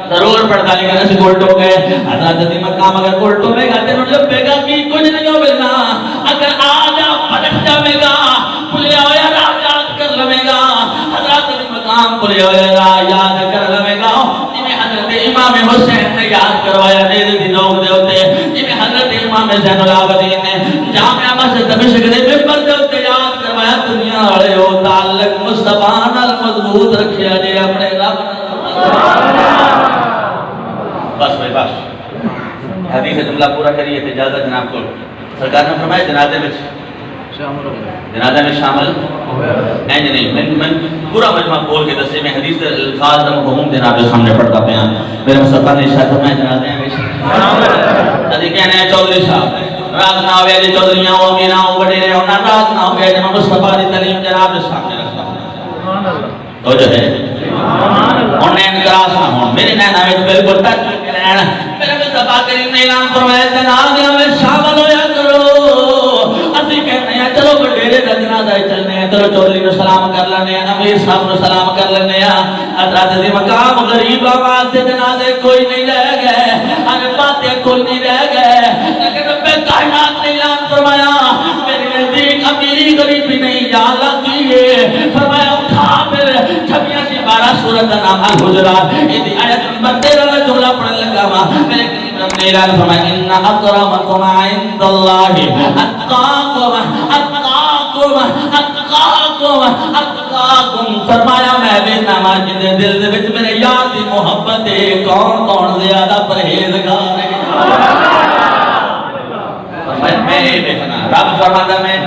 ضرور پڑھتا لیکن ایسے الٹ ہو گئے حضرات عظیم مقام اگر الٹ ہو گئے گاتے ہیں جب بیگا کی کچھ نہیں ہو ملنا اگر آجا پلٹ جاوے گا پلے ہویا راہ یاد کر لوے گا حضرات عظیم مقام پلے ہویا راہ یاد کر لوے گا حضرت امام حسین نے یاد کروایا دید دنوں دے ہوتے جنہیں حضرت امام زین العابدین نے جامعہ مسجد دمشق دے ممبر دے ہوتے یاد کروایا دنیا والے ہو تعلق مصطفیٰ نال مضبوط رکھیا جے اپنے رب بس بھائی بس حدیث جملہ پورا کریے تھے اجازت جناب کو سرکار نے فرمایا جنازے میں شامل اینج نہیں میں پورا مجمع بول کے دسے میں حدیث الفاظ مفہوم جناب کے سامنے پڑھتا پیا میرے مصطفیٰ نے ارشاد فرمایا جنازے میں شامل ادھی کہنے ہیں چودھری صاحب رات نہ ہوئے جی چودھریاں ہو میرا ہو بڑے رہے ہونا رات نہ ہوئے جناب مصطفیٰ دی تعلیم جناب کے سامنے رکھتا تو جو ہے انہیں انکراس نہ ہوں میرے نین آئے بالکل تک میرے مصطفیٰ کریم نے اعلان فرمایا جنازے میں شامل ہویا کرو اسی کہتے ہیں چلو بڑھیرے کا جنازہ چلنے ہیں چلو چودھری کو سلام کر لینے ہیں امیر صاحب کو سلام کر لینے ہیں حضرات عظیم مقام غریب آواز سے جنازے کوئی نہیں رہ گئے ارے باتیں کوئی نہیں رہ گئے لیکن رب کائنات نے اعلان فرمایا میرے نزدیک امیری غریبی نہیں یا اللہ کیے فرمایا اٹھا پھر 26 سورۃ نام الحجرات یہ آیت نمبر 13 میں جملہ پڑھنے لگا میرے رب نے اعلان فرمایا ان اکرمکم عند اللہ اتقاکم فرمایا میں بے نماز دے دل دے وچ میرے یار دی محبت ہے کون کون زیادہ پرہیزگار ہے میں دیکھنا رب فرماتا میں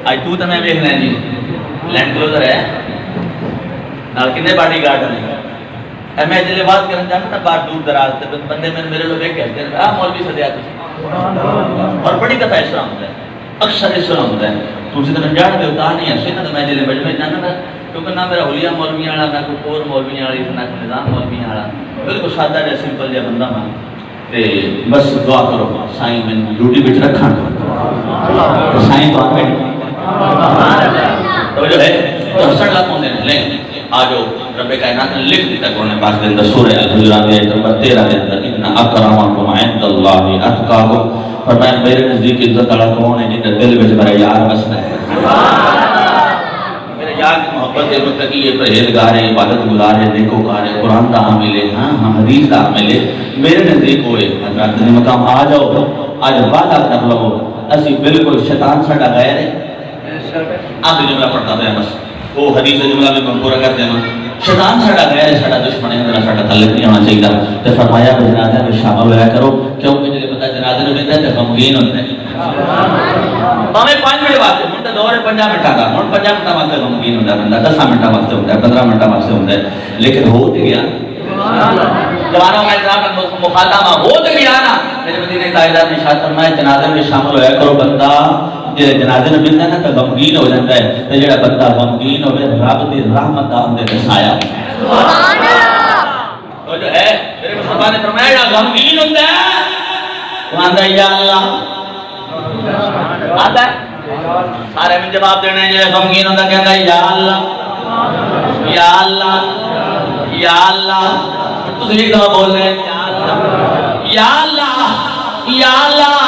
آج تو میں دیکھنا ہے جی لینڈ کلوزر ہے نال کنے باڈی گارڈ نہیں میں جلے بات کرنا چاہتا نا بات دور دراز تے بندے میرے لوگ ایک کہتے ہیں مولوی سدیا تسی اور بڑی دفعہ اس طرح ہوتا ہے اکثر اس طرح ہوتا ہے تسی تو جان دے ہوتا نہیں ہے سینا تو میں جلے مجمع جانا نا کیونکہ نہ میرا حلیہ مولوی والا نہ کوئی اور مولوی والا نہ کوئی نظام مولوی والا بالکل سادہ جا سمپل جا بندہ میں تے بس دعا کرو سائیں میں ڈیوٹی وچ رکھاں سائیں تو آ توجہ ہے تو ہسن لگ ہوندے نے لیں آجو رب کائنات نے لکھ دیتا قرآن پاک دے اندر سورہ الحجرات آیت نمبر 13 دے اندر ان اکرمکم عند اللہ اتقاکم فرمایا میرے نزدیک عزت والا کون ہے جن کے دل وچ میرا یار بسنا ہے میرے یار کی محبت ہے متقی ہے پرہیزگار ہے عبادت گزار ہے نیکوکار ہے قرآن کا حامل ہے ہاں حدیث کا حامل ہے میرے نزدیک ہوئے حضرات نے مقام آ جاؤ آج وعدہ کر لو اسی بالکل شیطان ساڈا غیر ہے آپ جملہ پڑھتا ہے بس وہ حدیث جملہ میں ہم پورا کرتے ہیں شیطان ساڈا غیر ہے ساڈا دشمن ہے میرا ساڈا تعلق نہیں ہونا چاہیے تو فرمایا جنازے میں شامل ہویا کرو کیونکہ جب بندہ جنازے میں بیٹھتا ہے تو غمگین ہوتا ہے ہمیں 5 منٹ واسطے ہن تو دور ہے 5 منٹاں دا ہن 5 منٹاں واسطے غمگین ہوتا ہے بندہ 10 منٹاں واسطے ہوتا ہے 15 منٹاں واسطے ہوتا ہے لیکن ہو تو گیا جوانوں میں جناب مخاطبہ ہو تو گیا نا میرے مدینے تاجدار نے ارشاد فرمایا جنازے میں شامل ہویا کرو بندہ جنازے میں ملتا ہے نا تو غمگین ہو جاتا ہے تو جڑا بندہ غمگین ہوے رب دی رحمت دا اندے تے سایہ سبحان اللہ تو جو ہے میرے مصطفی نے فرمایا غمگین ہوندا ہے وہ آندا یا اللہ آتا سارے میں جواب دینا ہے جو غمگین ہوندا کہندا یا اللہ یا اللہ یا اللہ تو ایک دفعہ بول رہے ہیں یا اللہ یا اللہ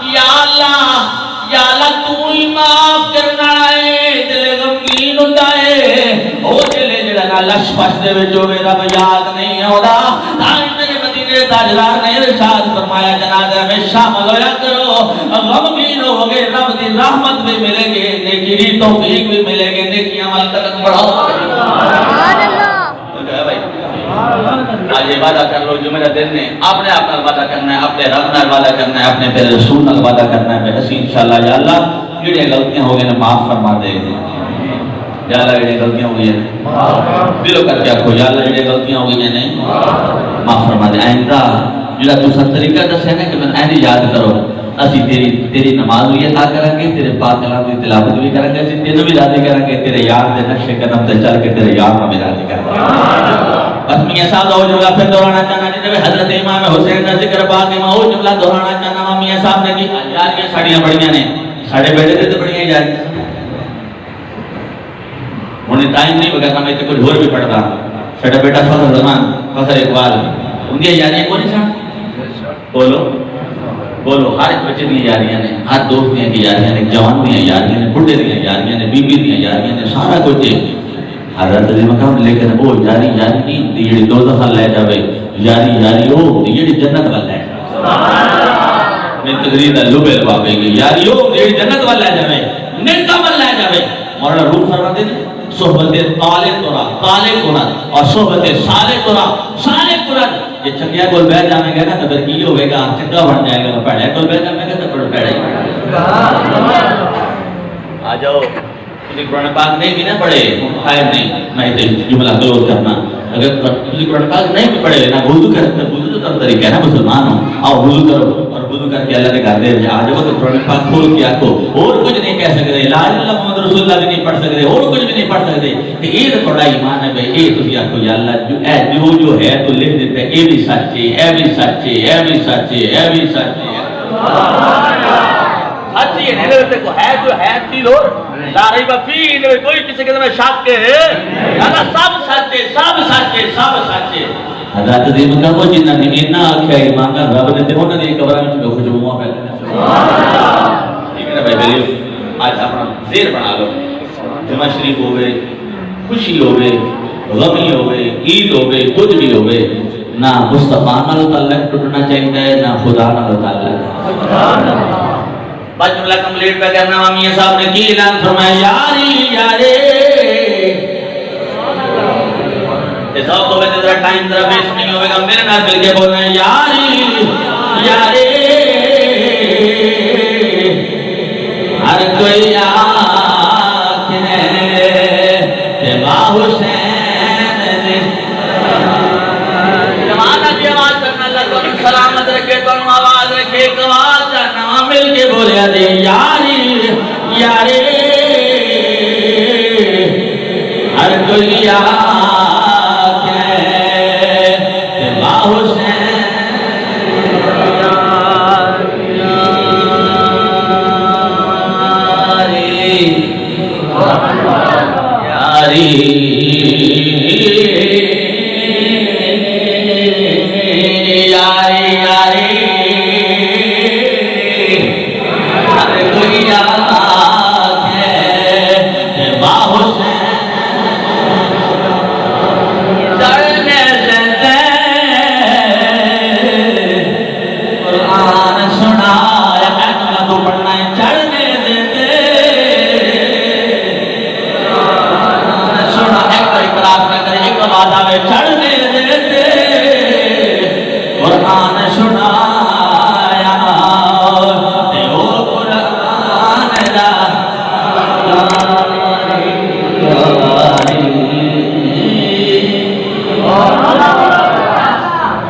یا اللہ یا اللہ تو ہی معاف کرنا ہے دل غمگین ہوندا ہے او دل جڑا نا لش پش دے وچ ہوے رب یاد نہیں ہوندا تاں میرے مدینے تاجدار نے ارشاد فرمایا جنازے میں شامل ہویا کرو غمگین ہوگے رب دی رحمت بھی ملے گی نیکی دی توفیق بھی ملے گی نیکی عمل قدم بڑھاؤ سبحان اللہ تو جو ہے بھائی آج یہ وعدہ کر لو جو میرا دل نے اپنے آپ نال وعدہ کرنا ہے اپنے رب نال وعدہ کرنا ہے اپنے پیارے رسول نال وعدہ کرنا ہے بس انشاءاللہ یا اللہ جڑی غلطیاں ہو گئی معاف فرما دے یا اللہ جڑی غلطیاں ہو گئی ہیں دلوں کر کے آکھو یا اللہ جڑی غلطیاں ہو گئی ہیں معاف فرما دے آئندہ جڑا تساں طریقہ دسیا نا کہ میں اینی یاد کرو اسی تیری نماز بھی ادا کریں گے تیرے پاک کلام کی تلاوت بھی کریں گے اسی تینوں بھی راضی کریں گے تیرے یار دے نقش قدم تے چل کے تیرے یار میں راضی کریں گے بس میاں صاحب وہ جملہ پھر دہرانا چاہنا جنہیں حضرت امام حسین کا ذکر پاک میں وہ جملہ دہرانا چاہنا میاں صاحب نے کہ یاریاں ساڑیاں بڑیاں نے ساڑے بیٹے دے تو بڑیاں یاریاں انہیں ٹائم نہیں بگا کہ میں تے کچھ اور بھی پڑھتا ساڑا بیٹا فخر زمان فخر اقبال ان کی یاریاں کون سا بولو بولو ہر ایک بچے دیا یاریاں نے ہر دوست دیا کی یاریاں نے جوان دیا یاریاں نے بڑھے دیا یاریاں نے بیوی دیا یاریاں نے سارا کچھ حضرت علی مقام لیکن وہ یاری یاری نہیں دی جڑی دوزخ لے جاوے یاری یاری او دی جڑی جنت ول لے سبحان اللہ میں تقریر دا لبل واقعی گئی یاری او دی جنت ول لے جاوے نیک ول لے جاوے مولانا روح فرماتے ہیں صحبت طالب قرآن اور صحبت صالح قرآن یہ چنگیا کول بیٹھ جاویں گے نا تو پھر کی ہوے گا چنگا بن جائے گا پیڑے کول بیٹھ جاویں گے تو پھر پیڑے آ جاؤ قرآن پاک نہیں بھی نہ پڑھے خیر نہیں میں تو جملہ کلوز کرنا اگر قرآن پاک نہیں بھی پڑھے نا وضو کرتے وضو تو تب طریقہ ہے نا مسلمان ہوں آؤ وضو کرو اور وضو کر کے اللہ نے کہا دے آ جاؤ تو قرآن پاک کھول کے آکھو اور کچھ نہیں کہہ سکتے لا الہ الا محمد رسول اللہ بھی نہیں پڑھ سکتے اور کچھ بھی نہیں پڑھ سکتے کہ یہ تو بڑا ایمان ہے بھائی یہ تسی آکھو یا اللہ جو ہے تو لکھ دیتے ہیں یہ بھی سچ ہے یہ بھی سچ ہے یہ بھی سچ ہے یہ بھی سچ ہے سچ ہی ہے کو ہے جو ہے چیز اور لا ریب فیہ میں کوئی کسی کے میں شک کے ہے اللہ سب سچ ہے سب سچ ہے سب سچ ہے حضرت عظیم کا وہ جنہ نے نہ آکھیا ایمان کا رب نے تے انہاں دی قبراں وچ خوشبوواں پہ سبحان اللہ ٹھیک ہے نا بھائی میرے آج اپنا ذہن بنا لو جمعہ شریف ہوے خوشی ہوے غمی ہوے عید ہوے کچھ بھی ہوے نہ مصطفیٰ نال تعلق ٹوٹنا چاہیے نہ خدا نال تعلق سبحان اللہ بس جملہ کمپلیٹ پہ کرنا میاں صاحب نے کی اعلان فرمایا یاری یارے اس وقت ہوئے ذرا ٹائم ذرا بیس نہیں ہوئے گا میرے نال مل کے بولنا ہے یاری یارے ہر کوئی آنکھیں تبا حسین نے زمانہ کی آواز کرنا اللہ کو سلامت رکھے تو آواز رکھے ایک آواز کرنا مل کے بولیا دے یاری یارے ہر کوئی آنکھیں تبا حسین یاری یارے یارے ارے کوئی آکھے با حسین چڑھنے دیتے قرآن سنایا میں تو پڑھنا ہے چڑھنے دیتے قرآن سنا ایک اعتراف نہ کرے ایک وعدہ میں چڑھنے دیتے قرآن سنایا تے او قرآن دا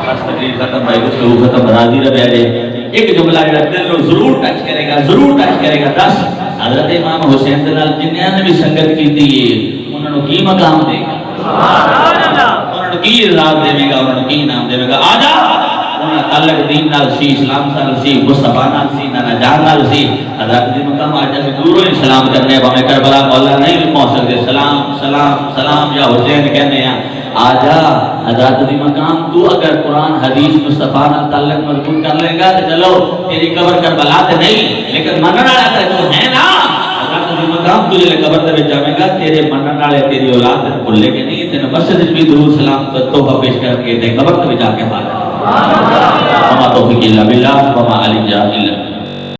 بس تقریر ختم بھائی گفتگو ختم راضی رہ بیٹھے ایک جملہ جڑا دل کو ضرور ٹچ کرے گا ضرور ٹچ کرے گا دس حضرت امام حسین دے نال جنہاں نے بھی سنگت کیتی ہے انہاں نوں کی مقام دے گا انہاں نوں کی عزت دے گا انہاں نوں کی انعام دے گا آجا انہاں تعلق دین نال سی اسلام نال سی مصطفیٰ نال سی نانا جان نال سی حضرت دی مقام آجا سے دوروں ہی سلام کرنے ہیں ہمیں کربلا مولا نہیں بھی پہنچ سکتے سلام سلام سلام یا حسین کہنے ہیں آجا حضرت دی مقام تو اگر قرآن حدیث مصطفیٰ نال تعلق مضبوط کر لے گا تو چلو تیری قبر کربلا تے نہیں لیکن منن والا تو ہے نا حضرت دی مقام تجھے قبر دے وچ جاویں گا تیرے منن والے تیری اولاد تے بھولے کے نہیں تے مسجد وچ بھی درود سلام توبہ پیش کر کے تے قبر تے جا کے حاضر وما توفیق الا باللہ وما علی الا